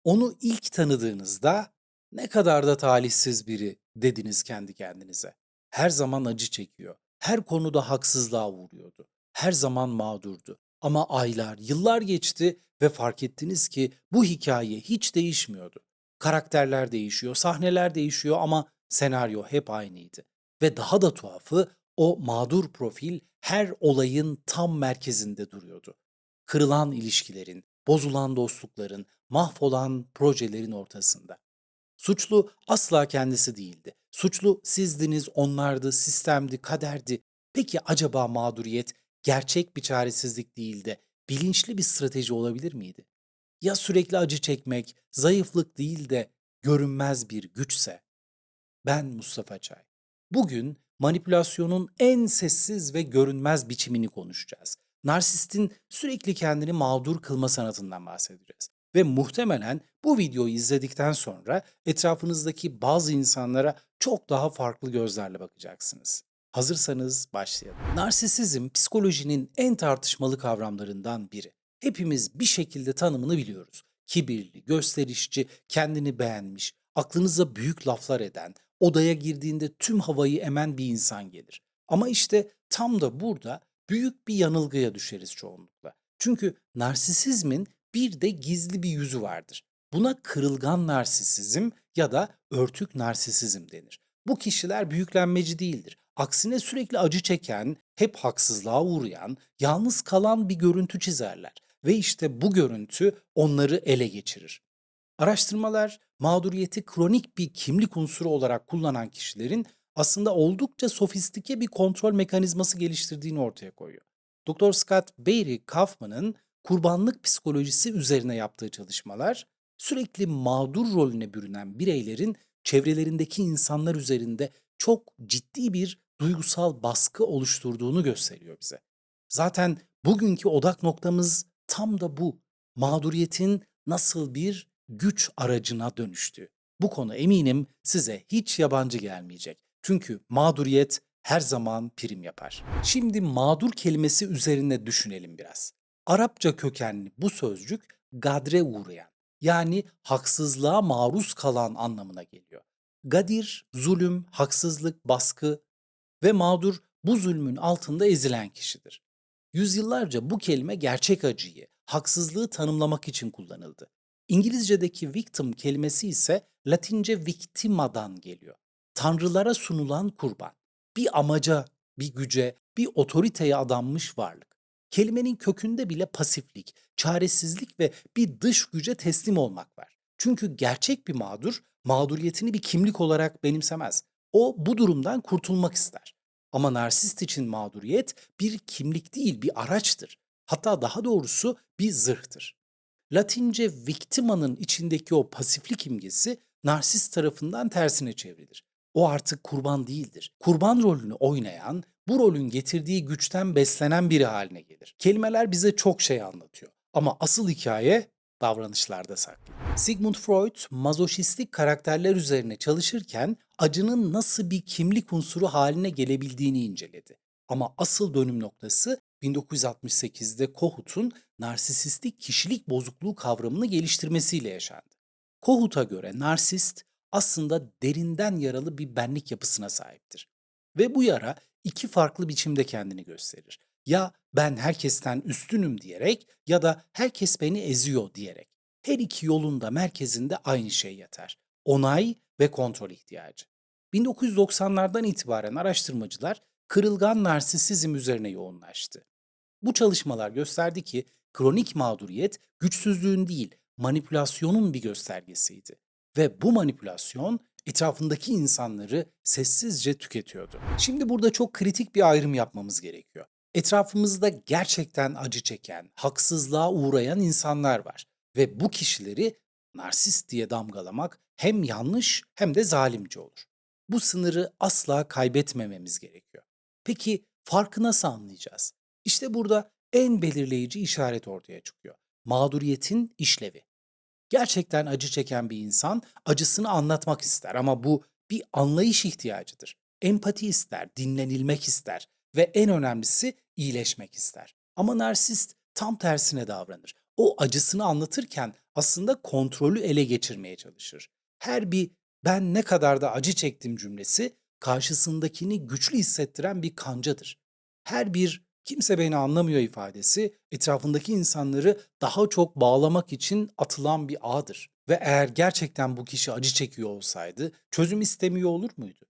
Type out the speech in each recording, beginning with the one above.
Onu ilk tanıdığınızda ne kadar da talihsiz biri dediniz kendi kendinize. Her zaman acı çekiyor. Her konuda haksızlığa uğruyordu. Her zaman mağdurdu. Ama aylar, yıllar geçti ve fark ettiniz ki bu hikaye hiç değişmiyordu. Karakterler değişiyor, sahneler değişiyor ama senaryo hep aynıydı. Ve daha da tuhafı o mağdur profil her olayın tam merkezinde duruyordu. Kırılan ilişkilerin, bozulan dostlukların, mahvolan projelerin ortasında. Suçlu asla kendisi değildi. Suçlu sizdiniz, onlardı, sistemdi, kaderdi. Peki acaba mağduriyet gerçek bir çaresizlik değil de bilinçli bir strateji olabilir miydi? Ya sürekli acı çekmek, zayıflık değil de görünmez bir güçse? Ben Mustafa Çay. Bugün manipülasyonun en sessiz ve görünmez biçimini konuşacağız. Narsistin sürekli kendini mağdur kılma sanatından bahsedeceğiz. Ve muhtemelen bu videoyu izledikten sonra etrafınızdaki bazı insanlara çok daha farklı gözlerle bakacaksınız. Hazırsanız başlayalım. Narsisizm psikolojinin en tartışmalı kavramlarından biri. Hepimiz bir şekilde tanımını biliyoruz. Kibirli, gösterişçi, kendini beğenmiş, aklınıza büyük laflar eden, odaya girdiğinde tüm havayı emen bir insan gelir. Ama işte tam da burada büyük bir yanılgıya düşeriz çoğunlukla. Çünkü narsisizmin bir de gizli bir yüzü vardır. Buna kırılgan narsisizm ya da örtük narsisizm denir. Bu kişiler büyüklenmeci değildir. Aksine sürekli acı çeken, hep haksızlığa uğrayan, yalnız kalan bir görüntü çizerler. Ve işte bu görüntü onları ele geçirir. Araştırmalar mağduriyeti kronik bir kimlik unsuru olarak kullanan kişilerin aslında oldukça sofistike bir kontrol mekanizması geliştirdiğini ortaya koyuyor. Dr. Scott Barry Kaufman'ın kurbanlık psikolojisi üzerine yaptığı çalışmalar sürekli mağdur rolüne bürünen bireylerin çevrelerindeki insanlar üzerinde çok ciddi bir duygusal baskı oluşturduğunu gösteriyor bize. Zaten bugünkü odak noktamız tam da bu. Mağduriyetin nasıl bir güç aracına dönüştü. Bu konu eminim size hiç yabancı gelmeyecek. Çünkü mağduriyet her zaman prim yapar. Şimdi mağdur kelimesi üzerine düşünelim biraz. Arapça kökenli bu sözcük gadre uğrayan, yani haksızlığa maruz kalan anlamına geliyor. Gadir, zulüm, haksızlık, baskı ve mağdur bu zulmün altında ezilen kişidir. Yüzyıllarca bu kelime gerçek acıyı, haksızlığı tanımlamak için kullanıldı. İngilizce'deki victim kelimesi ise Latince victimadan geliyor. Tanrılara sunulan kurban. Bir amaca, bir güce, bir otoriteye adanmış varlık. Kelimenin kökünde bile pasiflik, çaresizlik ve bir dış güce teslim olmak var. Çünkü gerçek bir mağdur, mağduriyetini bir kimlik olarak benimsemez. O bu durumdan kurtulmak ister. Ama narsist için mağduriyet bir kimlik değil, bir araçtır. Hatta daha doğrusu bir zırhtır. Latince victima'nın içindeki o pasiflik imgesi narsist tarafından tersine çevrilir. O artık kurban değildir. Kurban rolünü oynayan, bu rolün getirdiği güçten beslenen biri haline gelir. Kelimeler bize çok şey anlatıyor. Ama asıl hikaye davranışlarda saklı. Sigmund Freud, mazoşistik karakterler üzerine çalışırken acının nasıl bir kimlik unsuru haline gelebildiğini inceledi. Ama asıl dönüm noktası 1968'de Kohut'un narsisistik kişilik bozukluğu kavramını geliştirmesiyle yaşandı. Kohut'a göre narsist aslında derinden yaralı bir benlik yapısına sahiptir. Ve bu yara iki farklı biçimde kendini gösterir. Ya ben herkesten üstünüm diyerek ya da herkes beni eziyor diyerek. Her iki yolun da merkezinde aynı şey yatar. Onay ve kontrol ihtiyacı. 1990'lardan itibaren araştırmacılar kırılgan narsisizm üzerine yoğunlaştı. Bu çalışmalar gösterdi ki kronik mağduriyet güçsüzlüğün değil, manipülasyonun bir göstergesiydi. Ve bu manipülasyon etrafındaki insanları sessizce tüketiyordu. Şimdi burada çok kritik bir ayrım yapmamız gerekiyor. Etrafımızda gerçekten acı çeken, haksızlığa uğrayan insanlar var ve bu kişileri narsist diye damgalamak hem yanlış hem de zalimce olur. Bu sınırı asla kaybetmememiz gerekiyor. Peki farkı nasıl anlayacağız? İşte burada en belirleyici işaret ortaya çıkıyor. Mağduriyetin işlevi. Gerçekten acı çeken bir insan acısını anlatmak ister ama bu bir anlayış ihtiyacıdır. Empati ister, dinlenilmek ister ve en önemlisi iyileşmek ister. Ama narsist tam tersine davranır. O acısını anlatırken aslında kontrolü ele geçirmeye çalışır. Her bir "ben ne kadar da acı çektim" cümlesi karşısındakini güçlü hissettiren bir kancadır. Her bir "kimse beni anlamıyor" ifadesi etrafındaki insanları daha çok bağlamak için atılan bir ağdır. Ve eğer gerçekten bu kişi acı çekiyor olsaydı çözüm istemiyor olur muydu?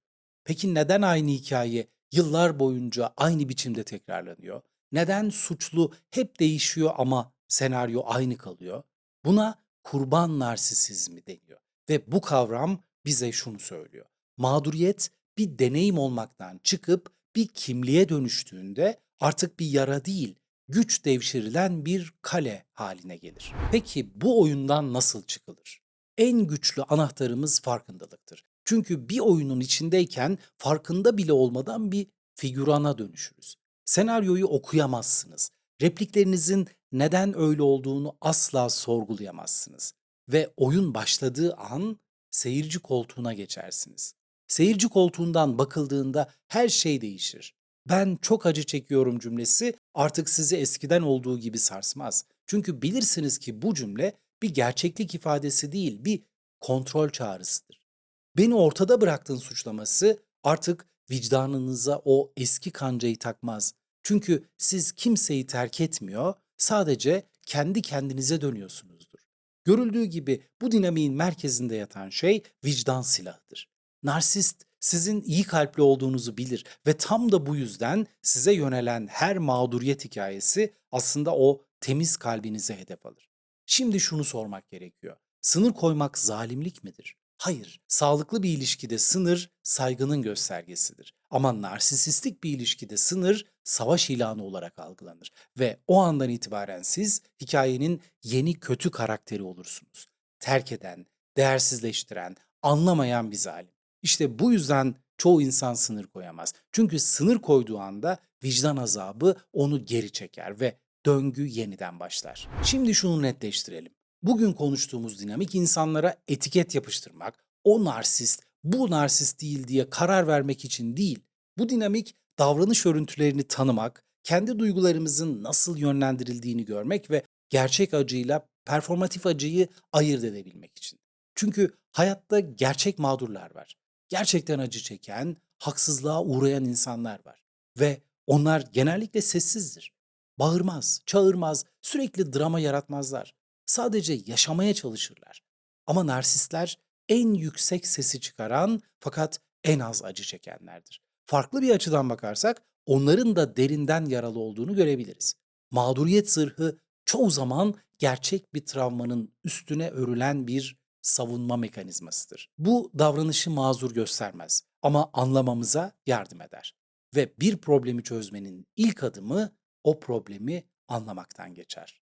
Peki neden aynı hikaye yıllar boyunca aynı biçimde tekrarlanıyor? Neden suçlu hep değişiyor ama senaryo aynı kalıyor? Buna kurban narsisizmi deniyor ve bu kavram bize şunu söylüyor. Mağduriyet bir deneyim olmaktan çıkıp bir kimliğe dönüştüğünde artık bir yara değil, güç devşirilen bir kale haline gelir. Peki bu oyundan nasıl çıkılır? En güçlü anahtarımız farkındalıktır. Çünkü bir oyunun içindeyken farkında bile olmadan bir figürana dönüşürüz. Senaryoyu okuyamazsınız. Repliklerinizin neden öyle olduğunu asla sorgulayamazsınız. Ve oyun başladığı an seyirci koltuğuna geçersiniz. Seyirci koltuğundan bakıldığında her şey değişir. "Ben çok acı çekiyorum" cümlesi artık sizi eskiden olduğu gibi sarsmaz. Çünkü bilirsiniz ki bu cümle bir gerçeklik ifadesi değil, bir kontrol çağrısıdır. "Beni ortada bıraktın" suçlaması artık vicdanınıza o eski kancayı takmaz. Çünkü siz kimseyi terk etmiyor, sadece kendi kendinize dönüyorsunuzdur. Görüldüğü gibi bu dinamiğin merkezinde yatan şey vicdan silahıdır. Narsist sizin iyi kalpli olduğunuzu bilir ve tam da bu yüzden size yönelen her mağduriyet hikayesi aslında o temiz kalbinize hedef alır. Şimdi şunu sormak gerekiyor. Sınır koymak zalimlik midir? Hayır. Sağlıklı bir ilişkide sınır saygının göstergesidir. Ama narsisistik bir ilişkide sınır savaş ilanı olarak algılanır ve o andan itibaren siz hikayenin yeni kötü karakteri olursunuz. Terk eden, değersizleştiren, anlamayan bir zalim. İşte bu yüzden çoğu insan sınır koyamaz. Çünkü sınır koyduğu anda vicdan azabı onu geri çeker ve döngü yeniden başlar. Şimdi şunu netleştirelim. Bugün konuştuğumuz dinamik insanlara etiket yapıştırmak, o narsist, bu narsist değil diye karar vermek için değil. Bu dinamik davranış örüntülerini tanımak, kendi duygularımızın nasıl yönlendirildiğini görmek ve gerçek acıyla performatif acıyı ayırt edebilmek için. Çünkü hayatta gerçek mağdurlar var. Gerçekten acı çeken, haksızlığa uğrayan insanlar var. Ve onlar genellikle sessizdir. Bağırmaz, çağırmaz, sürekli drama yaratmazlar. Sadece yaşamaya çalışırlar. Ama narsistler en yüksek sesi çıkaran fakat en az acı çekenlerdir. Farklı bir açıdan bakarsak onların da derinden yaralı olduğunu görebiliriz. Mağduriyet zırhı çoğu zaman gerçek bir travmanın üstüne örülen bir savunma mekanizmasıdır. Bu davranışı mazur göstermez ama anlamamıza yardım eder. Ve bir problemi çözmenin ilk adımı o problemi anlamaktan geçer.